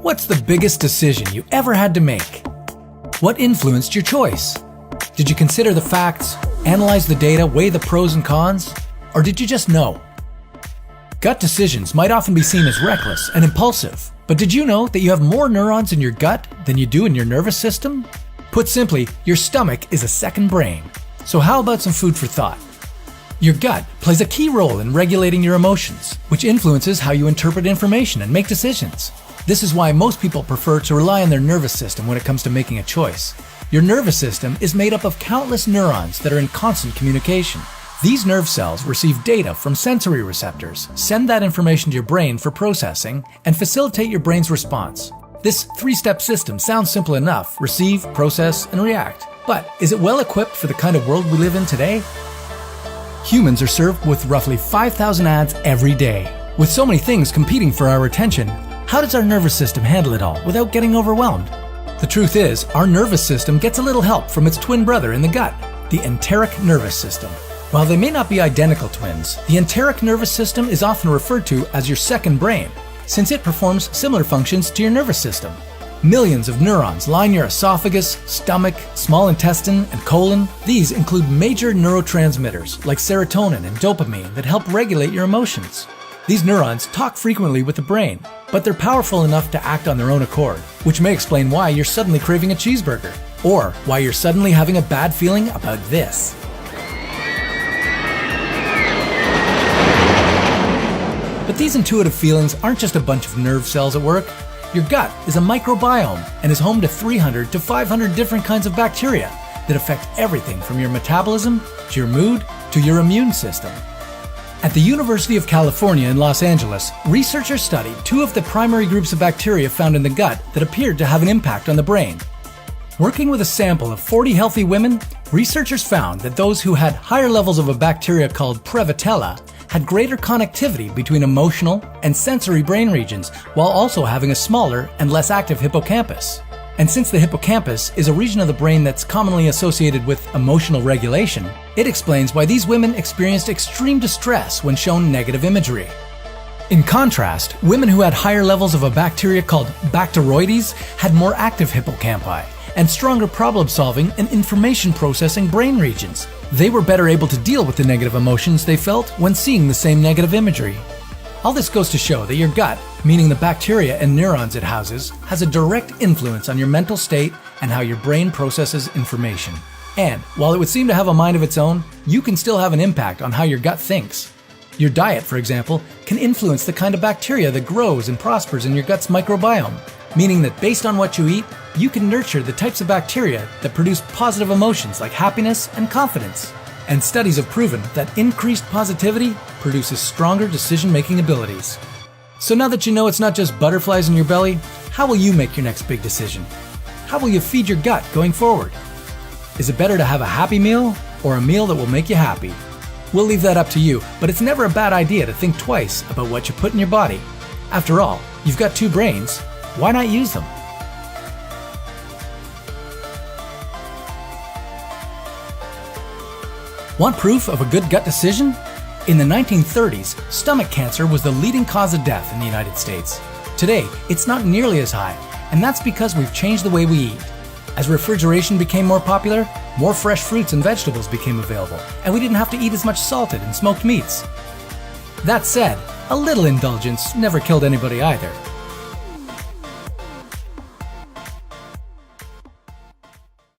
What's the biggest decision you ever had to make? What influenced your choice? Did you consider the facts, analyze the data, weigh the pros and cons, or did you just know? Gut decisions might often be seen as reckless and impulsive, but did you know that you have more neurons in your gut than you do in your nervous system? Put simply, your stomach is a second brain. So how about some food for thought? Your gut plays a key role in regulating your emotions, which influences how you interpret information and make decisions. This is why most people prefer to rely on their nervous system when it comes to making a choice. Your nervous system is made up of countless neurons that are in constant communication. These nerve cells receive data from sensory receptors, send that information to your brain for processing, and facilitate your brain's response. This three-step system sounds simple enough: receive, process, and react. But is it well equipped for the kind of world we live in today? Humans are served with roughly 5,000 ads every day. With so many things competing for our attention, how does our nervous system handle it all without getting overwhelmed? The truth is, our nervous system gets a little help from its twin brother in the gut, the enteric nervous system. While they may not be identical twins, the enteric nervous system is often referred to as your second brain, since it performs similar functions to your nervous system. Millions of neurons line your esophagus, stomach, small intestine, and colon. These include major neurotransmitters like serotonin and dopamine that help regulate your emotions. These neurons talk frequently with the brain, but they're powerful enough to act on their own accord, which may explain why you're suddenly craving a cheeseburger, or why you're suddenly having a bad feeling about this. But these intuitive feelings aren't just a bunch of nerve cells at work. Your gut is a microbiome and is home to 300 to 500 different kinds of bacteria that affect everything from your metabolism to your mood to your immune system. At the University of California in Los Angeles, researchers studied two of the primary groups of bacteria found in the gut that appeared to have an impact on the brain. Working with a sample of 40 healthy women, researchers found that those who had higher levels of a bacteria called Prevotella had greater connectivity between emotional and sensory brain regions, while also having a smaller and less active hippocampus. And since the hippocampus is a region of the brain that's commonly associated with emotional regulation, it explains why these women experienced extreme distress when shown negative imagery. In contrast, women who had higher levels of a bacteria called Bacteroides had more active hippocampi and stronger problem-solving and information-processing brain regions. They were better able to deal with the negative emotions they felt when seeing the same negative imagery. All this goes to show that your gut, meaning the bacteria and neurons it houses, has a direct influence on your mental state and how your brain processes information. And while it would seem to have a mind of its own, you can still have an impact on how your gut thinks. Your diet, for example, can influence the kind of bacteria that grows and prospers in your gut's microbiome, meaning that based on what you eat, you can nurture the types of bacteria that produce positive emotions like happiness and confidence. And studies have proven that increased positivity produces stronger decision-making abilities. So now that you know it's not just butterflies in your belly, how will you make your next big decision? How will you feed your gut going forward? Is it better to have a happy meal or a meal that will make you happy? We'll leave that up to you, but it's never a bad idea to think twice about what you put in your body. After all, you've got two brains. Why not use them? Want proof of a good gut decision? In the 1930s, stomach cancer was the leading cause of death in the United States. Today, it's not nearly as high, and that's because we've changed the way we eat. As refrigeration became more popular, more fresh fruits and vegetables became available, and we didn't have to eat as much salted and smoked meats. That said, a little indulgence never killed anybody either.